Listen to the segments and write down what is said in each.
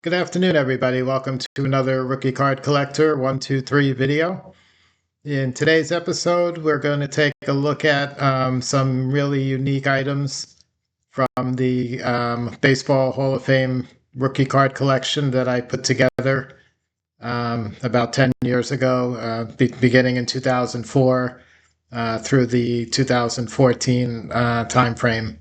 Good afternoon, everybody. Welcome to another Rookie Card Collector 123 video. In today's episode, we're going to take a look at some really unique items from the Baseball Hall of Fame Rookie Card Collection that I put together about 10 years ago, beginning in 2004 through the 2014 time frame.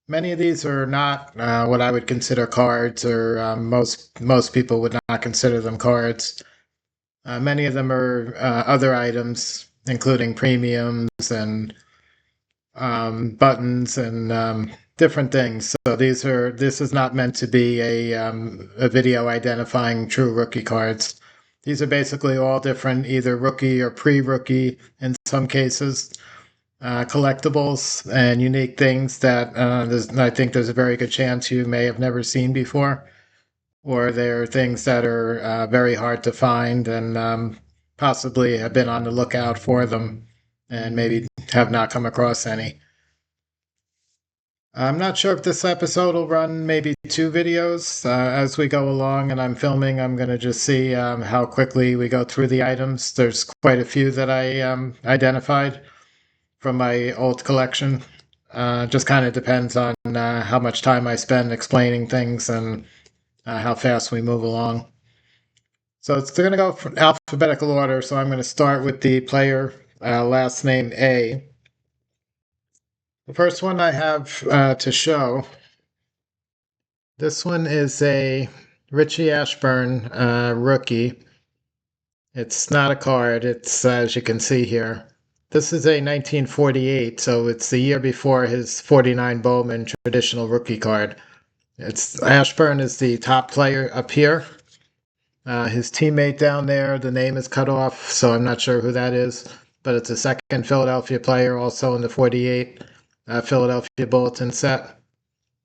Many of these are not what I would consider cards, or most people would not consider them cards. Many of them are other items, including premiums and buttons and different things. So this is not meant to be a video identifying true rookie cards. These are basically all different, either rookie or pre-rookie in some cases, collectibles and unique things that I think there's a very good chance you may have never seen before, or they're things that are very hard to find and possibly have been on the lookout for them and maybe have not come across any. I'm not sure if this episode will run maybe two videos as we go along, and I'm filming. I'm going to just see how quickly we go through the items. There's quite a few that I identified from my old collection. Just kind of depends on how much time I spend explaining things and how fast we move along. So it's going to go from alphabetical order. So I'm going to start with the player last name A. The first one I have to show, this one is a Richie Ashburn rookie. It's not a card. It's, as you can see here, this is a 1948, so it's the year before his 49 Bowman traditional rookie card. It's Ashburn is the top player up here. His teammate down there, the name is cut off, so I'm not sure who that is, but it's a second Philadelphia player, also in the 48 Philadelphia Bulletin set.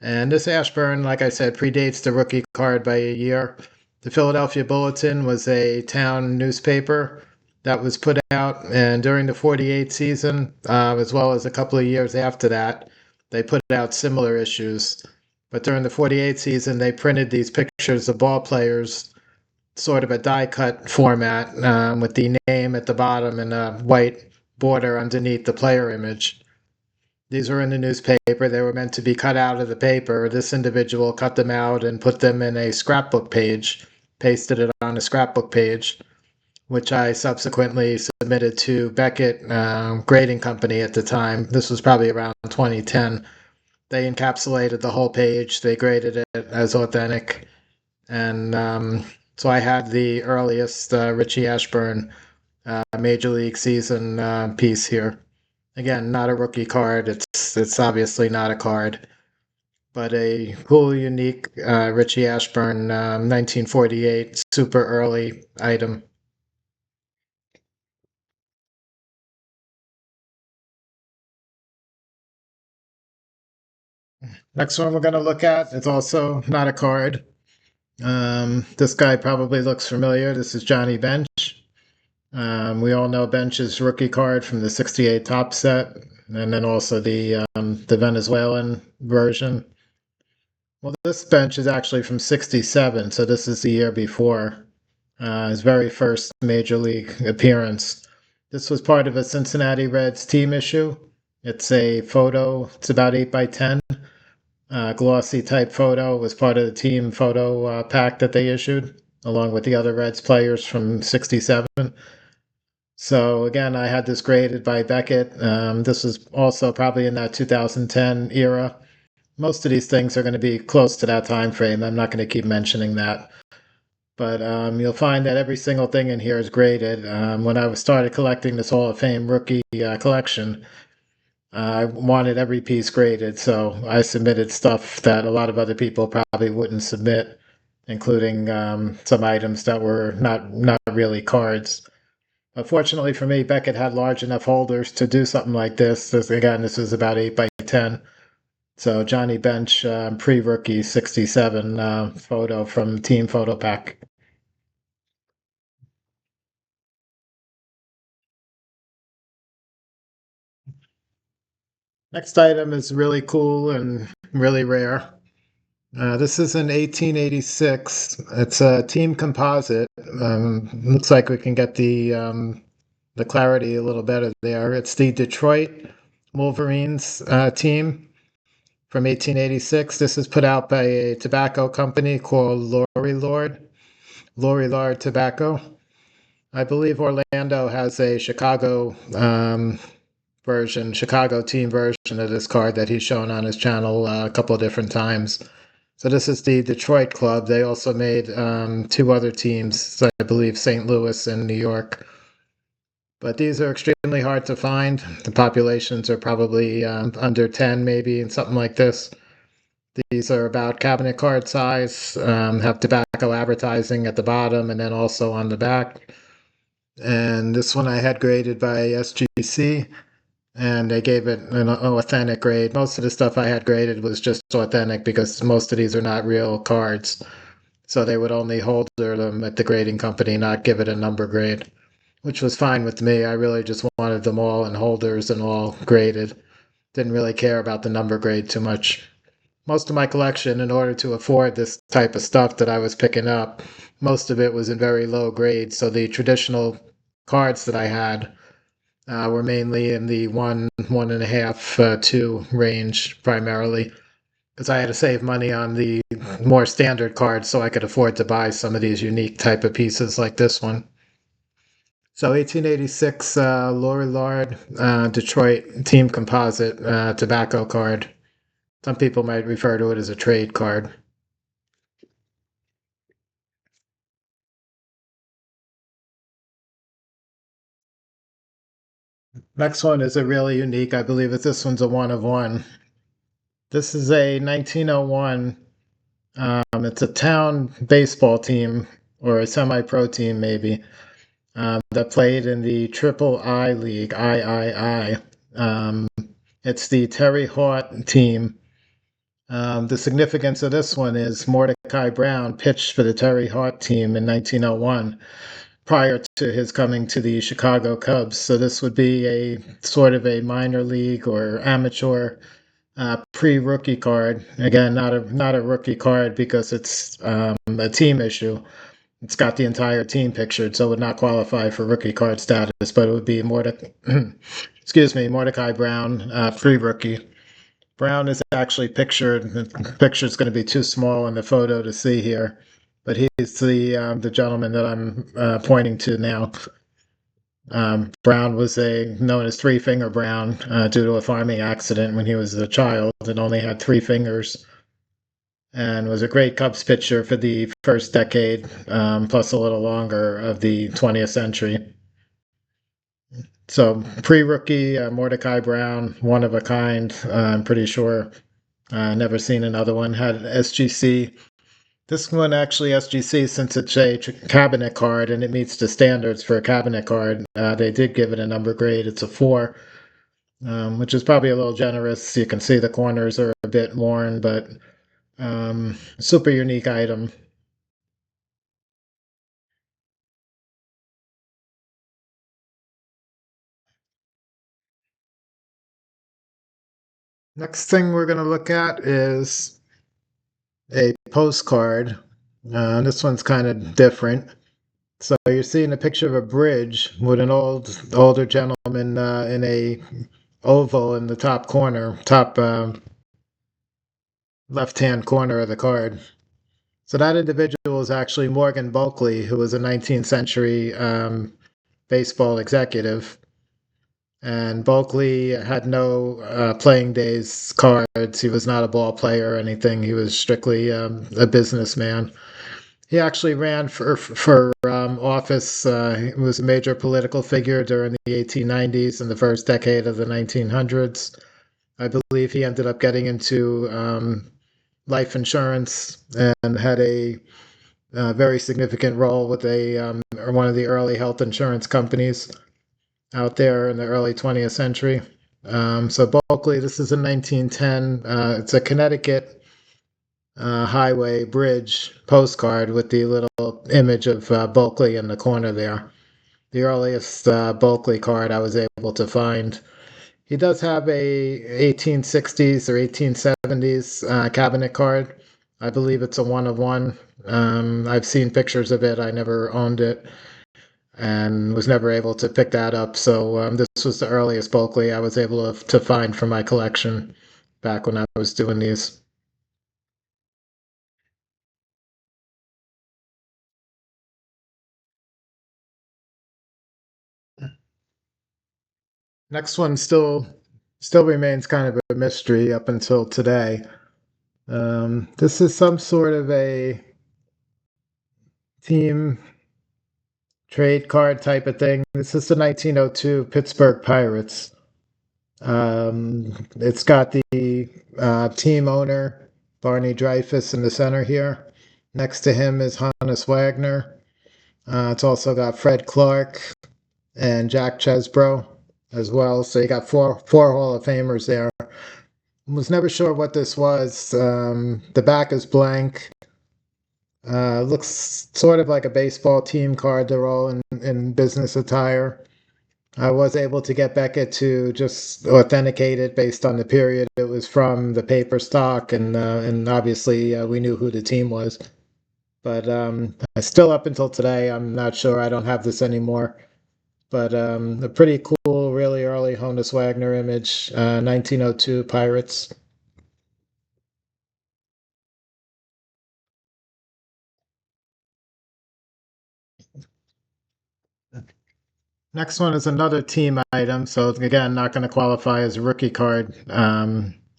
And this Ashburn, like I said, predates the rookie card by a year. The Philadelphia Bulletin was a town newspaper that was put out, and during the 48 season, as well as a couple of years after that, they put out similar issues. But during the 48 season, they printed these pictures of ball players, sort of a die-cut format, with the name at the bottom and a white border underneath the player image. These were in the newspaper. They were meant to be cut out of the paper. This individual cut them out and put them in a scrapbook page, pasted it on a scrapbook page, which I subsequently submitted to Beckett Grading Company at the time. This was probably around 2010. They encapsulated the whole page. They graded it as authentic. And so I had the earliest Richie Ashburn Major League season piece here. Again, not a rookie card. It's obviously not a card, but a cool, unique Richie Ashburn 1948 super early item. Next one we're going to look at is also not a card. This guy probably looks familiar. This is Johnny Bench. We all know Bench's rookie card from the 68 top set, and then also the Venezuelan version. Well, this Bench is actually from 67, so this is the year before his very first major league appearance. This was part of a Cincinnati Reds team issue. It's a photo, it's about 8 by 10, glossy type photo. It was part of the team photo pack that they issued, along with the other Reds players from 67. So again, I had this graded by Beckett. This was also probably in that 2010 era. Most of these things are going to be close to that time frame. I'm not going to keep mentioning that. But you'll find that every single thing in here is graded. When I started collecting this Hall of Fame rookie collection, I wanted every piece graded, so I submitted stuff that a lot of other people probably wouldn't submit, including some items that were not really cards. Fortunately for me, Beckett had large enough holders to do something like this. Again, this was about 8 by 10. So Johnny Bench, pre-rookie 67 photo from Team Photo Pack. Next item is really cool and really rare. This is an 1886. It's a team composite. Looks like we can get the clarity a little better there. It's the Detroit Wolverines team from 1886. This is put out by a tobacco company called Lori Lord Tobacco. I believe Orlando has a Chicago team version of this card that he's shown on his channel a couple of different times. So this is the Detroit club. They also made two other teams, I believe St. Louis and New York. But these are extremely hard to find. The populations are probably under 10, maybe, and something like this. These are about cabinet card size, have tobacco advertising at the bottom and then also on the back. And this one I had graded by SGC, and they gave it an authentic grade. Most of the stuff I had graded was just authentic because most of these are not real cards. So they would only hold them at the grading company, not give it a number grade, which was fine with me. I really just wanted them all in holders and all graded. Didn't really care about the number grade too much. Most of my collection, in order to afford this type of stuff that I was picking up, most of it was in very low grade. So the traditional cards that I had were mainly in the 1.5, 2 range primarily, because I had to save money on the more standard cards so I could afford to buy some of these unique type of pieces like this one. So 1886 Lori Lard Detroit Team Composite tobacco card. Some people might refer to it as a trade card. Next one is a really unique. I believe that this one's a one of one. This is a 1901. It's a town baseball team or a semi-pro team, maybe, that played in the Triple I League, III. It's the Terry Hart team. The significance of this one is Mordecai Brown pitched for the Terry Hart team in 1901 prior to his coming to the Chicago Cubs. So this would be a sort of a minor league or amateur pre-rookie card. Again, not a rookie card because it's a team issue. It's got the entire team pictured, so it would not qualify for rookie card status, but it would be Mordecai Brown, pre-rookie. Brown is actually pictured. The picture is going to be too small in the photo to see here, but he's the gentleman that I'm pointing to now. Brown was known as Three Finger Brown due to a farming accident when he was a child and only had three fingers, and was a great Cubs pitcher for the first decade, plus a little longer of the 20th century. So pre-rookie Mordecai Brown, one of a kind. I'm pretty sure. Never seen another one. Had SGC. This one actually SGC, since it's a cabinet card and it meets the standards for a cabinet card. They did give it a number grade. It's a 4, which is probably a little generous. You can see the corners are a bit worn, but super unique item. Next thing we're going to look at is a postcard. This one's kind of different. So you're seeing a picture of a bridge with an older gentleman in a oval in the top left-hand corner of the card. So that individual is actually Morgan Bulkley, who was a 19th century baseball executive. And Bulkley had no playing days cards. He was not a ball player or anything. He was strictly a businessman. He actually ran for office. He was a major political figure during the 1890s and the first decade of the 1900s. I believe he ended up getting into life insurance and had a very significant role with one of the early health insurance companies out there in the early 20th century. So Bulkley, this is in 1910. It's a Connecticut highway bridge postcard with the little image of Bulkley in the corner there. The earliest Bulkley card I was able to find. He does have a 1860s or 1870s cabinet card. I believe it's a one of one. I've seen pictures of it. I never owned it and was never able to pick that up. So this was the earliest Bulkley I was able to find for my collection back when I was doing these. Next one still remains kind of a mystery up until today. This is some sort of a team trade card type of thing. This is the 1902 Pittsburgh Pirates. It's got the team owner, Barney Dreyfuss, in the center here. Next to him is Hannes Wagner. It's also got Fred Clark and Jack Chesbro as well. So you got four Hall of Famers there. Was never sure what this was. The back is blank. Looks sort of like a baseball team card. They're all in business attire. I was able to get Beckett to just authenticate it based on the period it was from, the paper stock, and obviously we knew who the team was. But still up until today, I'm not sure. I don't have this anymore. But a pretty cool, really early Honus Wagner image, 1902 Pirates. Next one is another team item. So again, not going to qualify as a rookie card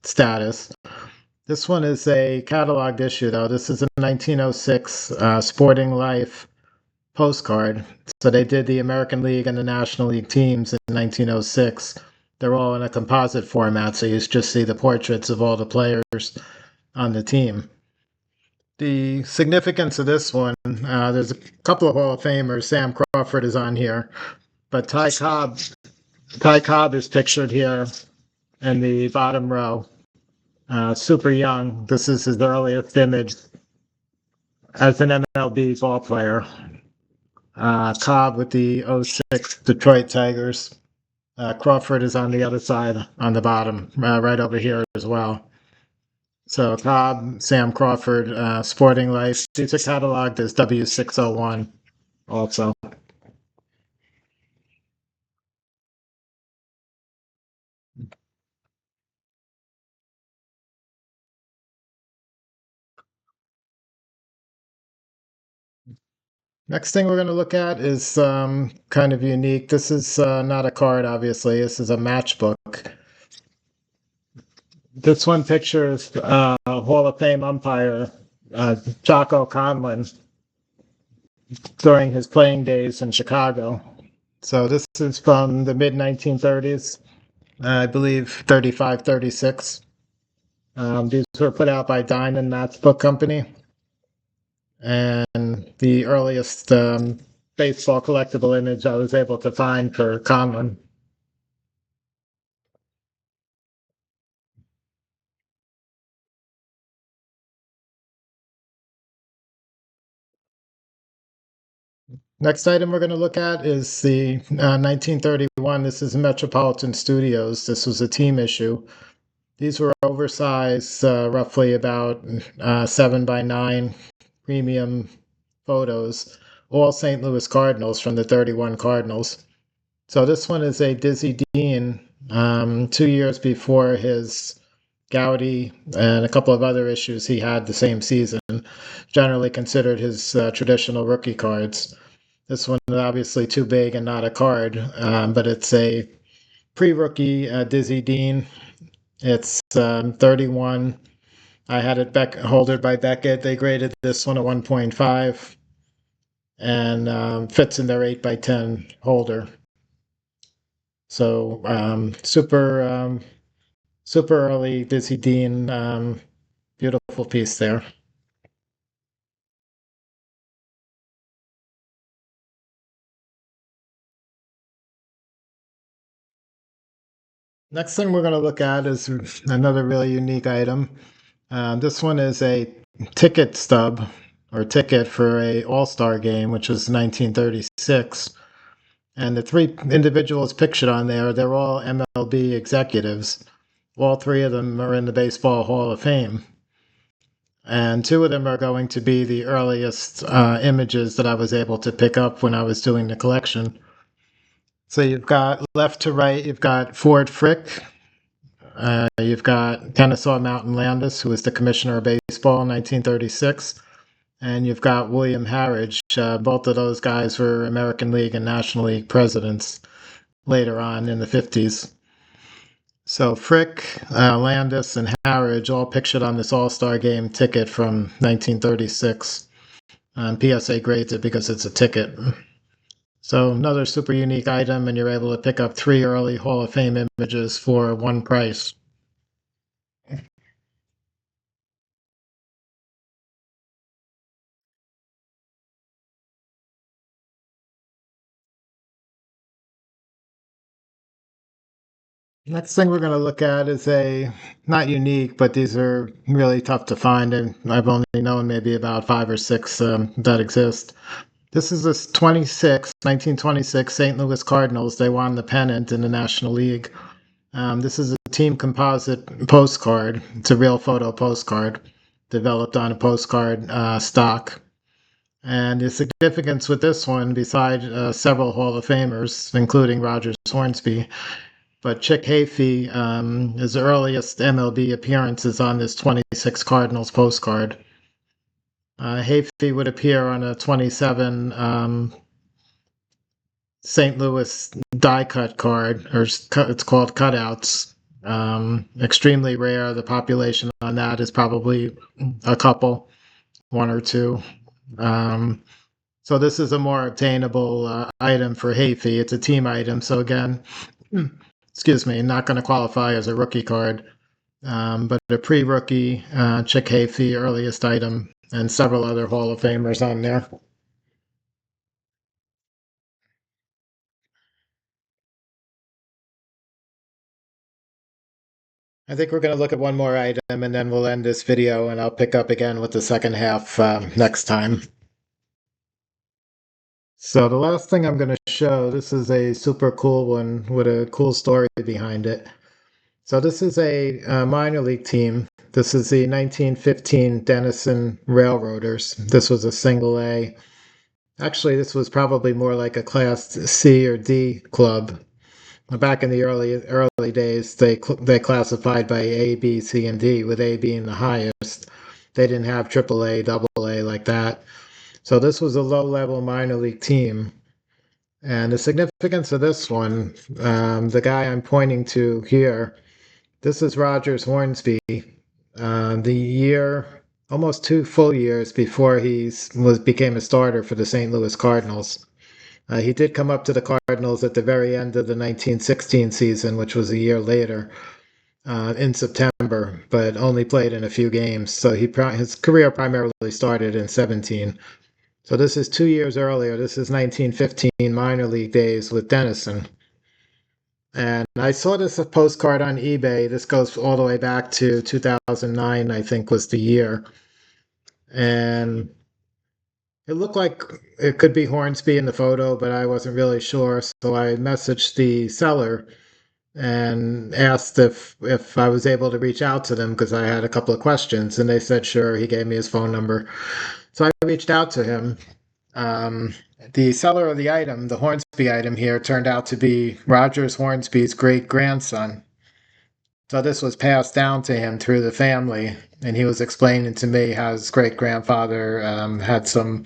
status. This one is a cataloged issue, though. This is a 1906 Sporting Life postcard. So they did the American League and the National League teams in 1906. They're all in a composite format, so you just see the portraits of all the players on the team. The significance of this one, there's a couple of Hall of Famers. Sam Crawford is on here, but Ty Cobb is pictured here in the bottom row. Super young. This is his earliest image as an MLB ball player. Cobb with the '06 Detroit Tigers. Crawford is on the other side on the bottom, right over here as well. So Cobb, Sam Crawford, Sporting Life. These are cataloged as W601 also. Next thing we're going to look at is kind of unique. This is not a card, obviously. This is a matchbook. This one pictures Hall of Fame umpire Jocko Conlon during his playing days in Chicago. So this is from the mid 1930s, I believe 35, 36. These were put out by Diamond Match Book Company. And the earliest baseball collectible image I was able to find for Conlon. Next item we're going to look at is the 1931. This is Metropolitan Studios. This was a team issue. These were oversized, roughly about 7 by 9 premium photos, all St. Louis Cardinals from the 31 Cardinals. So this one is a Dizzy Dean, 2 years before his Gowdy and a couple of other issues he had the same season, generally considered his traditional rookie cards. This one is obviously too big and not a card, but it's a pre-rookie Dizzy Dean. It's 31. I had it holdered by Beckett. They graded this one at 1.5 and fits in their 8 by 10 holder. So super early Dizzy Dean, beautiful piece there. Next thing we're going to look at is another really unique item. This one is a ticket stub or ticket for a All-Star game, which was 1936. And the three individuals pictured on there, they're all MLB executives. All three of them are in the Baseball Hall of Fame. And two of them are going to be the earliest images that I was able to pick up when I was doing the collection. So you've got left to right, you've got Ford Frick, you've got Kennesaw Mountain Landis, who was the commissioner of baseball in 1936, and you've got William Harridge. Both of those guys were American League and National League presidents later on in the 50s. So Frick, Landis, and Harridge all pictured on this All-Star Game ticket from 1936. PSA grades it because it's a ticket. So another super unique item, and you're able to pick up 3 early Hall of Fame images for one price. Next thing we're going to look at is a, not unique, but these are really tough to find, and I've only known maybe about 5 or 6 that exist. This is this 1926 St. Louis Cardinals. They won the pennant in the National League. This is a team composite postcard. It's a real photo postcard developed on a postcard stock. And the significance with this one, beside several Hall of Famers, including Rogers Hornsby, but Chick Hafey, his earliest MLB appearance is on this 26 Cardinals postcard. Hafey would appear on a 27 St. Louis die cut card, or it's called cutouts. Extremely rare. The population on that is probably a couple, one or two. So this is a more obtainable item for Hafey. It's a team item. So again, excuse me, not going to qualify as a rookie card, but a pre-rookie Chick Hafey earliest item, and several other Hall of Famers on there. I think we're going to look at one more item and then we'll end this video and I'll pick up again with the second half next time. So the last thing I'm going to show, this is a super cool one with a cool story behind it. So this is a minor league team. This is the 1915 Denison Railroaders. This was a single A. Actually, this was probably more like a class C or D club. Back in the early days, they classified by A, B, C, and D, with A being the highest. They didn't have triple A, double A like that. So this was a low-level minor league team. And the significance of this one, the guy I'm pointing to here, this is Rogers Hornsby. The year, almost 2 full years before he became a starter for the St. Louis Cardinals. He did come up to the Cardinals at the very end of the 1916 season, which was a year later, in September, but only played in a few games. So his career primarily started in 17. So this is 2 years earlier. This is 1915 minor league days with Denison. And I saw this postcard on eBay. This goes all the way back to 2009, I think was the year. And it looked like it could be Hornsby in the photo, but I wasn't really sure. So I messaged the seller and asked if I was able to reach out to them because I had a couple of questions. And they said sure. He gave me his phone number. So I reached out to him. Um, the seller of the item, the Hornsby item here, turned out to be Rogers Hornsby's great grandson. So this was passed down to him through the family, and he was explaining to me how his great grandfather had some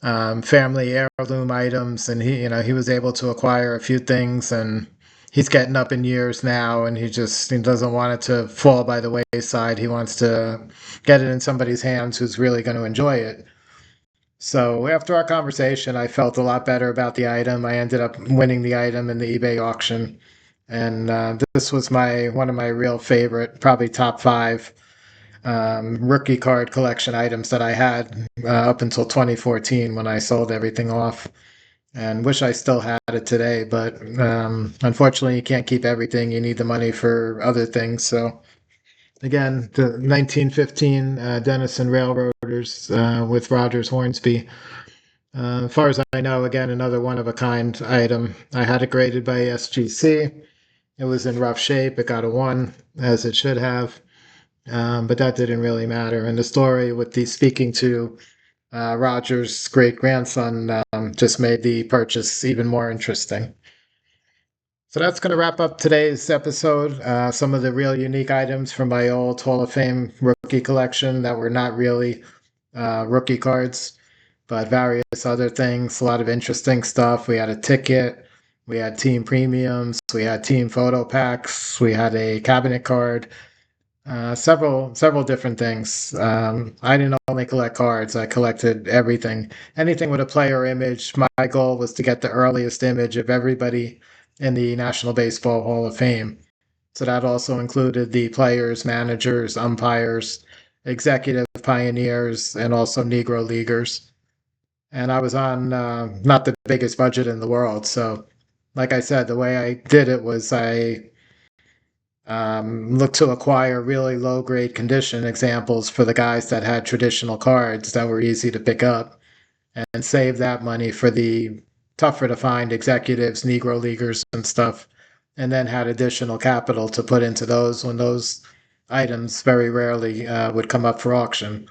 family heirloom items, and he was able to acquire a few things, and he's getting up in years now, and he doesn't want it to fall by the wayside. He wants to get it in somebody's hands who's really going to enjoy it. So after our conversation, I felt a lot better about the item. I ended up winning the item in the eBay auction, and this was one of my real favorite, probably top 5 rookie card collection items that I had up until 2014 when I sold everything off. And wish I still had it today, but unfortunately, you can't keep everything. You need the money for other things. So again, the 1915 Denison Railroaders with Rogers Hornsby. As far as I know, again, another one of a kind item. I had it graded by SGC. It was in rough shape. It got a 1, as it should have. But that didn't really matter. And the story with the speaking to Roger's great grandson just made the purchase even more interesting. So that's going to wrap up today's episode. Some of the real unique items from my old Hall of Fame rookie collection that were not really rookie cards, but various other things. A lot of interesting stuff. We had a ticket, we had team premiums, we had team photo packs, we had a cabinet card, several different things. I didn't only collect cards; I collected everything, anything with a player image. My goal was to get the earliest image of everybody in the National Baseball Hall of Fame. So that also included the players, managers, umpires, executive pioneers, and also Negro leaguers. And I was on not the biggest budget in the world, so like I said, the way I did it was I look to acquire really low grade condition examples for the guys that had traditional cards that were easy to pick up and save that money for the tougher to find executives, Negro leaguers, and stuff, and then had additional capital to put into those when those items very rarely would come up for auction.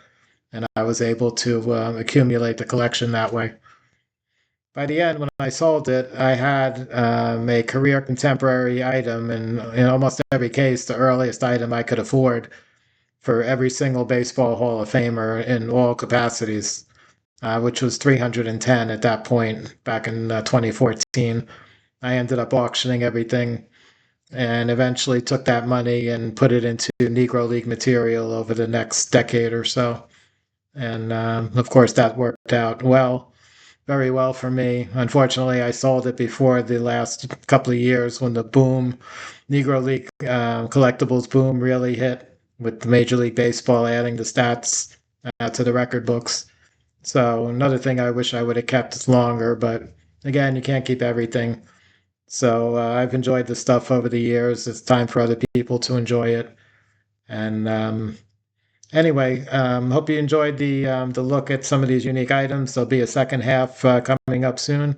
And I was able to accumulate the collection that way. By the end, when I sold it, I had a career contemporary item, and in almost every case, the earliest item I could afford for every single Baseball Hall of Famer in all capacities, which was 310 at that point back in 2014. I ended up auctioning everything and eventually took that money and put it into Negro League material over the next decade or so. And of course, that worked out well, very well for me. Unfortunately, I sold it before the last couple of years when the boom, Negro League collectibles boom really hit with Major League Baseball adding the stats to the record books. So another thing I wish I would have kept longer, but again, you can't keep everything. So I've enjoyed the stuff over the years. It's time for other people to enjoy it. And anyway, hope you enjoyed the look at some of these unique items. There'll be a second half coming up soon.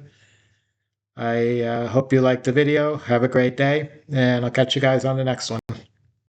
I hope you liked the video. Have a great day, and I'll catch you guys on the next one.